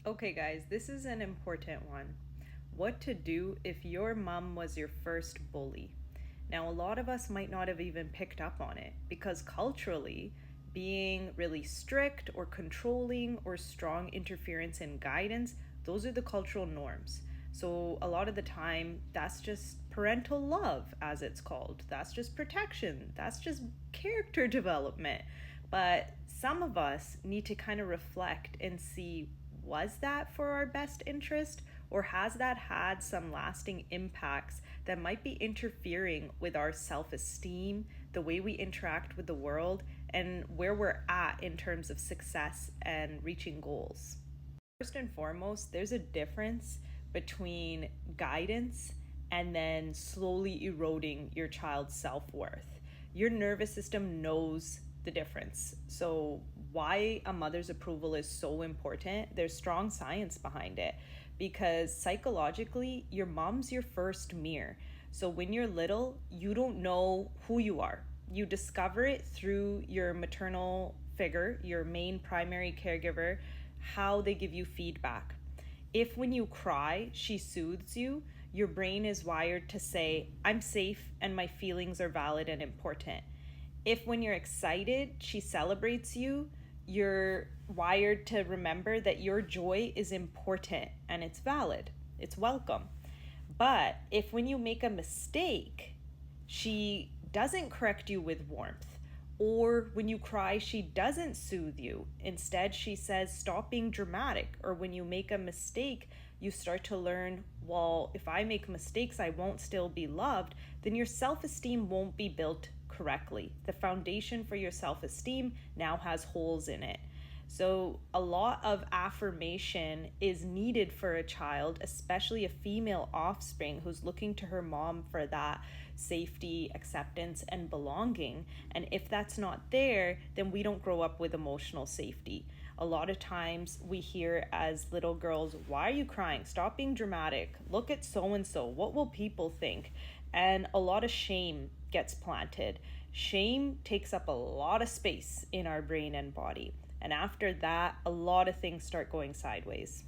Okay, guys, this is an important one. What to do if your mom was your first bully? Now, a lot of us might not have even picked up on it because culturally, being really strict or controlling or strong interference and guidance, those are the cultural norms. So, a lot of the time, that's just parental love, as it's called. That's just protection. That's just character development. But some of us need to kind of reflect and see, was that for our best interest, or has that had some lasting impacts that might be interfering with our self esteem, the way we interact with the world, and where we're at in terms of success and reaching goals? First and foremost, there's a difference between guidance and then slowly eroding your child's self worth. Your nervous system knows the difference. So, why a mother's approval is so important, there's strong science behind it because psychologically, your mom's your first mirror. So, when you're little, you don't know who you are. You discover it through your maternal figure, your main primary caregiver, how they give you feedback. If when you cry, she soothes you, your brain is wired to say, I'm safe and my feelings are valid and important. If when you're excited, she celebrates you, you're wired to remember that your joy is important and it's valid, it's welcome. But if when you make a mistake, she doesn't correct you with warmth, or when you cry, she doesn't soothe you. Instead, she says, stop being dramatic. Or when you make a mistake, you start to learn, well, if I make mistakes, I won't still be loved, then your self esteem won't be built correctly. The foundation for your self esteem now has holes in it. So, a lot of affirmation is needed for a child, especially a female offspring who's looking to her mom for that safety, acceptance, and belonging. And if that's not there, then we don't grow up with emotional safety. A lot of times we hear as little girls, why are you crying? Stop being dramatic. Look at so and so. What will people think? And a lot of shame gets planted. Shame takes up a lot of space in our brain and body. And after that, a lot of things start going sideways.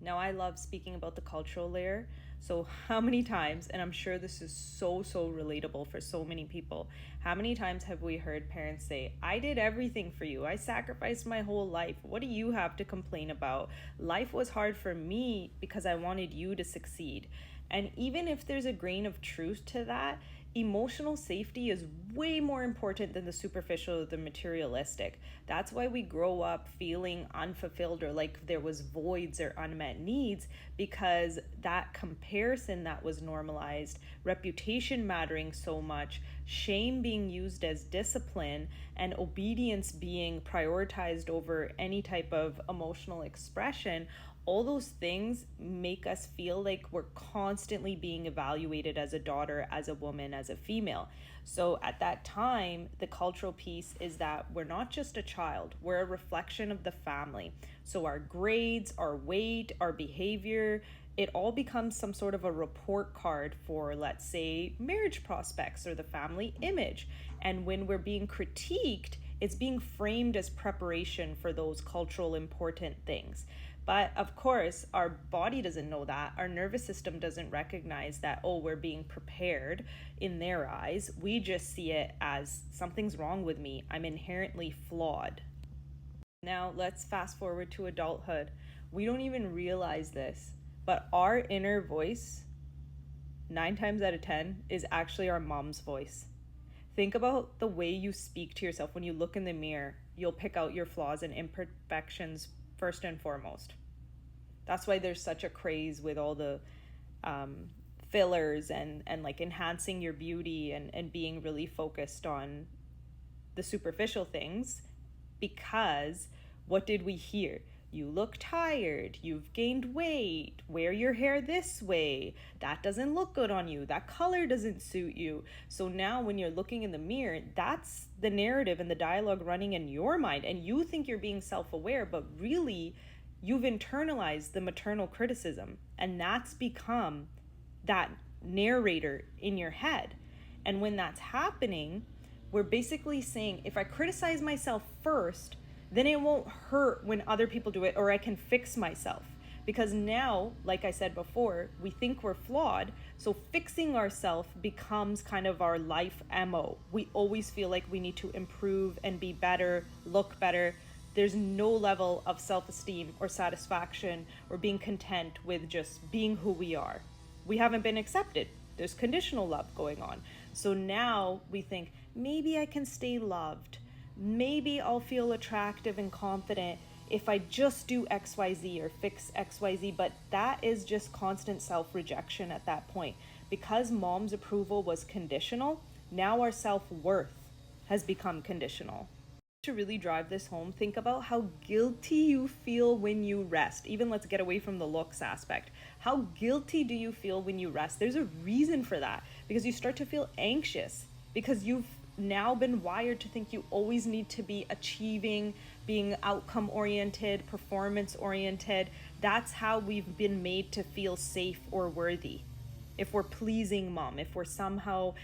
Now, I love speaking about the cultural layer. So, how many times, and I'm sure this is so relatable for so many people, how many times have we heard parents say, I did everything for you. I sacrificed my whole life. What do you have to complain about? Life was hard for me because I wanted you to succeed. And even if there's a grain of truth to that, emotional safety is way more important than the superficial or the materialistic. That's why we grow up feeling unfulfilled or like there was voids or unmet needs, because that comparison that was normalized, reputation mattering so much, shame being used as discipline, and obedience being prioritized over any type of emotional expression, all those things make us feel like we're constantly being evaluated as a daughter, as a woman, as a female. So at that time, the cultural piece is that we're not just a child, we're a reflection of the family. So our grades, our weight, our behavior, it all becomes some sort of a report card for, let's say, marriage prospects or the family image. And when we're being critiqued, it's being framed as preparation for those cultural important things. But of course, our body doesn't know that. Our nervous system doesn't recognize that, oh, we're being prepared in their eyes. We just see it as something's wrong with me. I'm inherently flawed. Now, let's fast forward to adulthood. We don't even realize this, but our inner voice, 9 times out of 10, is actually our mom's voice. Think about the way you speak to yourself. When you look in the mirror, you'll pick out your flaws and imperfections first and foremost. That's why there's such a craze with all the fillers and like enhancing your beauty and being really focused on the superficial things, because what did we hear? You look tired, you've gained weight, wear your hair this way, that doesn't look good on you, that color doesn't suit you. So now when you're looking in the mirror, that's the narrative and the dialogue running in your mind, and you think you're being self-aware, but really you've internalized the maternal criticism, and that's become that narrator in your head. And when that's happening, we're basically saying, if I criticize myself first, then it won't hurt when other people do it, or I can fix myself. Because now, like I said before, we think we're flawed, so fixing ourselves becomes kind of our life MO. We always feel like we need to improve and be better, look better. There's no level of self-esteem or satisfaction or being content with just being who we are. We haven't been accepted. There's conditional love going on. So now we think, maybe I can stay loved. Maybe I'll feel attractive and confident if I just do XYZ or fix XYZ. But that is just constant self-rejection at that point. Because mom's approval was conditional, now our self-worth has become conditional. To really drive this home, think about how guilty you feel when you rest. Even let's get away from the looks aspect. How guilty do you feel when you rest? There's a reason for that, because you start to feel anxious because you've now been wired to think you always need to be achieving, being outcome oriented, performance oriented. That's how we've been made to feel safe or worthy. If we're pleasing mom, if we're somehow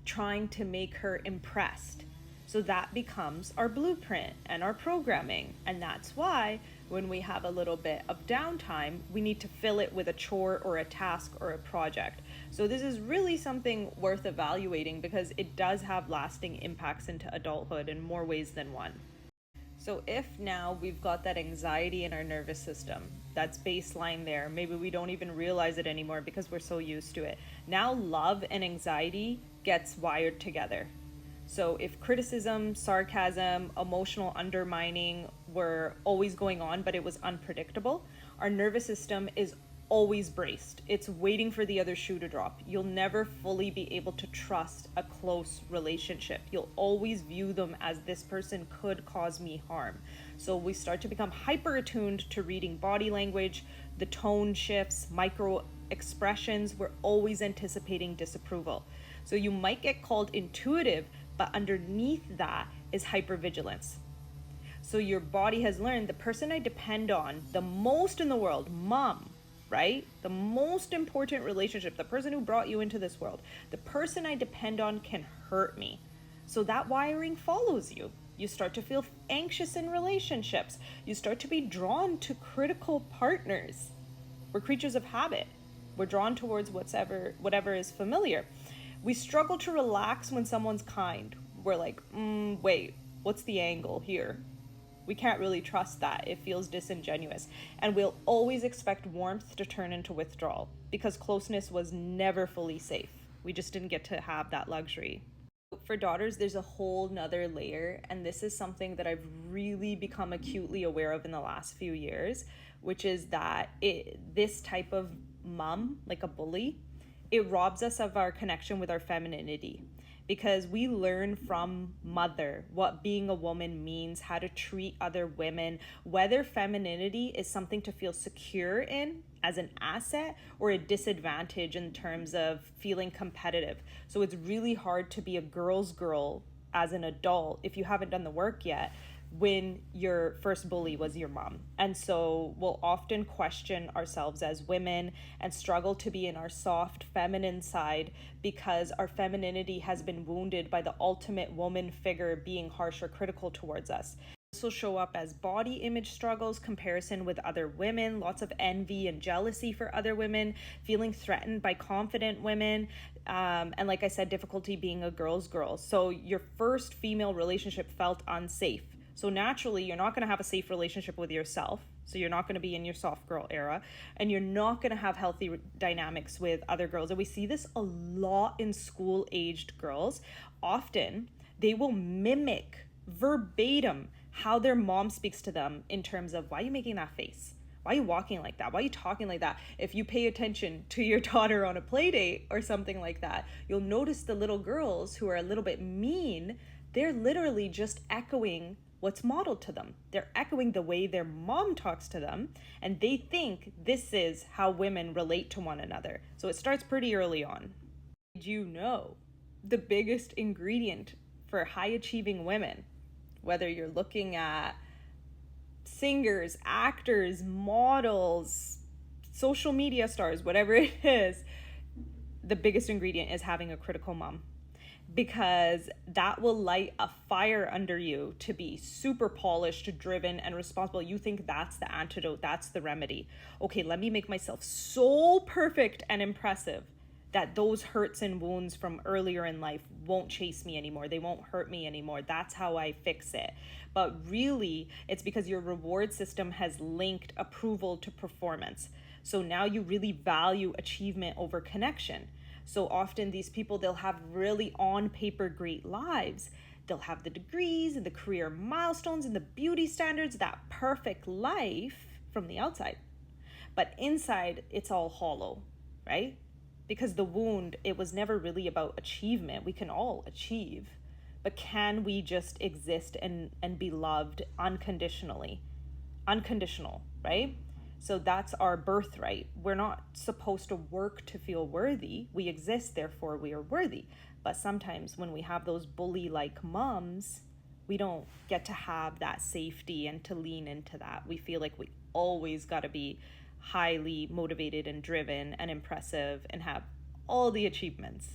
trying to make her impressed. So that becomes our blueprint and our programming. And that's why when we have a little bit of downtime, we need to fill it with a chore or a task or a project. So this is really something worth evaluating, because it does have lasting impacts into adulthood in more ways than one. So if now we've got that anxiety in our nervous system, that's baseline there, maybe we don't even realize it anymore because we're so used to it. Now love and anxiety gets wired together. So if criticism, sarcasm, emotional undermining were always going on, but it was unpredictable, our nervous system is always braced. It's waiting for the other shoe to drop. You'll never fully be able to trust a close relationship. You'll always view them as, this person could cause me harm. So we start to become hyper attuned to reading body language, the tone shifts, micro expressions. We're always anticipating disapproval. So you might get called intuitive, but underneath that is hypervigilance. So your body has learned, the person I depend on the most in the world, mom, right? The most important relationship, the person who brought you into this world, the person I depend on can hurt me. So that wiring follows you. You start to feel anxious in relationships. You start to be drawn to critical partners. We're creatures of habit. We're drawn towards whatever is familiar. We struggle to relax when someone's kind. We're like, wait, what's the angle here? We can't really trust that. It feels disingenuous. And we'll always expect warmth to turn into withdrawal, because closeness was never fully safe. We just didn't get to have that luxury. For daughters, there's a whole nother layer, and this is something that I've really become acutely aware of in the last few years, which is that this type of mom, like a bully, it robs us of our connection with our femininity, because we learn from mother what being a woman means, how to treat other women, whether femininity is something to feel secure in as an asset or a disadvantage in terms of feeling competitive. So it's really hard to be a girl's girl as an adult if you haven't done the work yet, when your first bully was your mom. And so we'll often question ourselves as women and struggle to be in our soft feminine side, because our femininity has been wounded by the ultimate woman figure being harsh or critical towards us. This will show up as body image struggles, comparison with other women, lots of envy and jealousy for other women, feeling threatened by confident women, and like I said, difficulty being a girl's girl. So your first female relationship felt unsafe. So naturally, you're not going to have a safe relationship with yourself. So you're not going to be in your soft girl era, and you're not going to have healthy dynamics with other girls. And we see this a lot in school-aged girls. Often, they will mimic verbatim how their mom speaks to them in terms of, why are you making that face? Why are you walking like that? Why are you talking like that? If you pay attention to your daughter on a play date or something like that, you'll notice the little girls who are a little bit mean, they're literally just echoing what's modeled to them. They're echoing the way their mom talks to them, and they think this is how women relate to one another. So it starts pretty early on. Did you know the biggest ingredient for high achieving women, whether you're looking at singers, actors, models, social media stars, whatever it is, the biggest ingredient is having a critical mom. because that will light a fire under you to be super polished, driven, and responsible. You think that's the antidote, that's the remedy. Okay, let me make myself so perfect and impressive that those hurts and wounds from earlier in life won't chase me anymore. They won't hurt me anymore. That's how I fix it. But really, it's because your reward system has linked approval to performance. So now you really value achievement over connection. So often these people, they'll have really on paper great lives. They'll have the degrees and the career milestones and the beauty standards, that perfect life from the outside. But inside, it's all hollow, right? Because the wound, it was never really about achievement. We can all achieve, but can we just exist and be loved unconditionally? Unconditional, right? So that's our birthright. We're not supposed to work to feel worthy. We exist, therefore we are worthy. But sometimes when we have those bully-like moms, we don't get to have that safety and to lean into that. We feel like we always got to be highly motivated and driven and impressive and have all the achievements.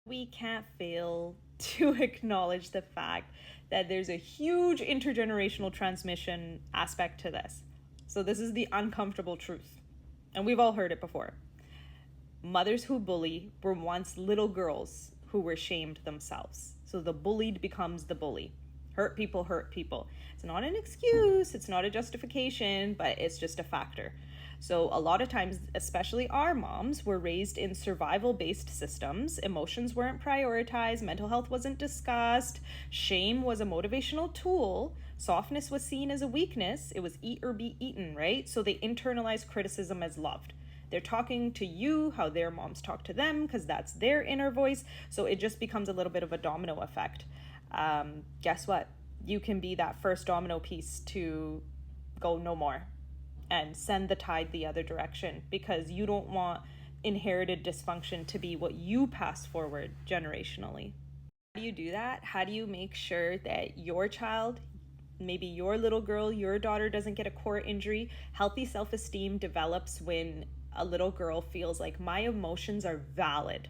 We can't fail to acknowledge the fact that there's a huge intergenerational transmission aspect to this. So this is the uncomfortable truth, and we've all heard it before. Mothers who bully were once little girls who were shamed themselves. So the bullied becomes the bully. Hurt people hurt people. It's not an excuse, it's not a justification, but it's just a factor. So a lot of times, especially our moms, were raised in survival-based systems. Emotions weren't prioritized, mental health wasn't discussed, shame was a motivational tool, softness was seen as a weakness, it was eat or be eaten, right? So they internalized criticism as loved. They're talking to you how their moms talk to them because that's their inner voice. So it just becomes a little bit of a domino effect. Guess what? You can be that first domino piece to go no more and send the tide the other direction, because you don't want inherited dysfunction to be what you pass forward generationally. How do you do that? How do you make sure that your child, maybe your little girl, your daughter, doesn't get a core injury? Healthy self-esteem develops when a little girl feels like my emotions are valid.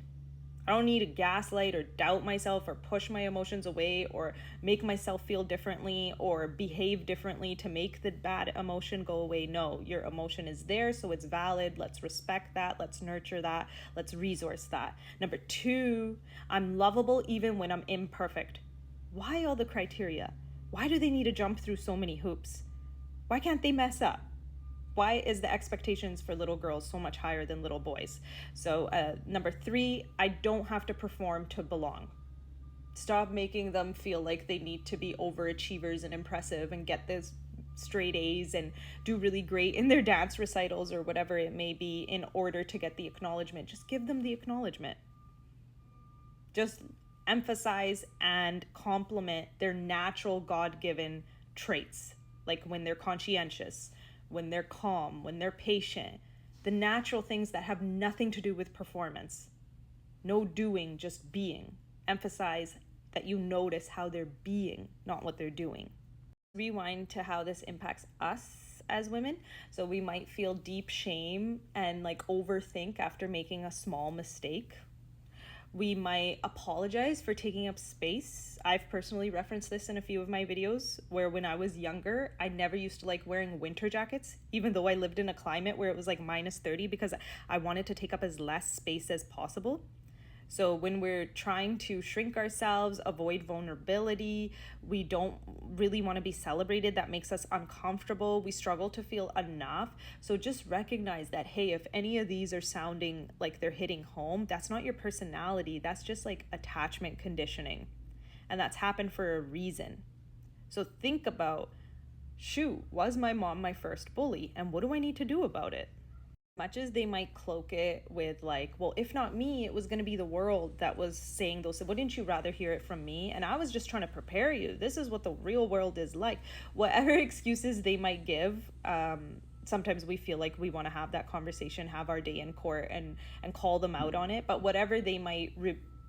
I don't need to gaslight or doubt myself or push my emotions away or make myself feel differently or behave differently to make the bad emotion go away. No, your emotion is there, so it's valid. Let's respect that. Let's nurture that. Let's resource that. Number 2, I'm lovable even when I'm imperfect. Why all the criteria? Why do they need to jump through so many hoops? Why can't they mess up? Why is the expectations for little girls so much higher than little boys? So number 3, I don't have to perform to belong. Stop making them feel like they need to be overachievers and impressive and get this straight A's and do really great in their dance recitals or whatever it may be in order to get the acknowledgement. Just give them the acknowledgement. Just emphasize and compliment their natural God-given traits, like when they're conscientious, when they're calm, when they're patient, the natural things that have nothing to do with performance. No doing, just being. Emphasize that you notice how they're being, not what they're doing. Rewind to how this impacts us as women. So we might feel deep shame and like overthink after making a small mistake. We might apologize for taking up space. I've personally referenced this in a few of my videos where when I was younger, I never used to like wearing winter jackets, even though I lived in a climate where it was like -30, because I wanted to take up as less space as possible. So when we're trying to shrink ourselves, avoid vulnerability, we don't really want to be celebrated. That makes us uncomfortable. We struggle to feel enough. So just recognize that, hey, if any of these are sounding like they're hitting home, that's not your personality. That's just like attachment conditioning. And that's happened for a reason. So think about, shoot, was my mom my first bully? And what do I need to do about it? Much as they might cloak it with like, well, if not me, it was going to be the world that was saying those, wouldn't you rather hear it from me? And I was just trying to prepare you. This is what the real world is like. Whatever excuses they might give, sometimes we feel like we want to have that conversation, have our day in court and call them out on it. But whatever they might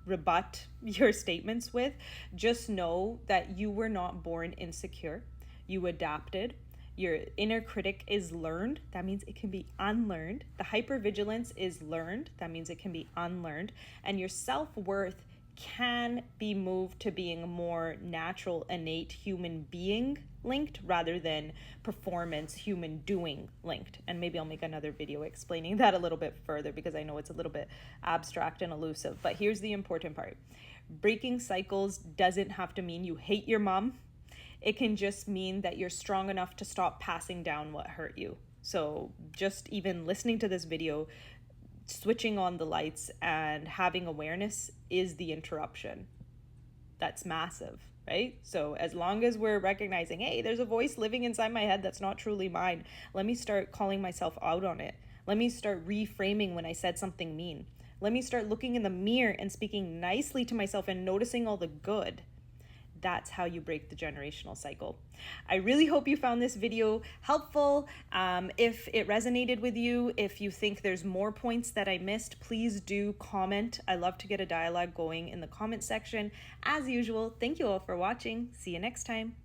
rebut your statements with, just know that you were not born insecure. You adapted. Your inner critic is learned. That means it can be unlearned. The hypervigilance is learned. That means it can be unlearned. And your self-worth can be moved to being a more natural, innate human being linked rather than performance human doing linked. And maybe I'll make another video explaining that a little bit further because I know it's a little bit abstract and elusive. But here's the important part. Breaking cycles doesn't have to mean you hate your mom. It can just mean that you're strong enough to stop passing down what hurt you. So just even listening to this video, switching on the lights and having awareness is the interruption. That's massive, right? So as long as we're recognizing, hey, there's a voice living inside my head that's not truly mine, let me start calling myself out on it. Let me start reframing when I said something mean. Let me start looking in the mirror and speaking nicely to myself and noticing all the good. That's how you break the generational cycle. I really hope you found this video helpful. If it resonated with you, if you think there's more points that I missed, please do comment. I love to get a dialogue going in the comment section. As usual, thank you all for watching. See you next time.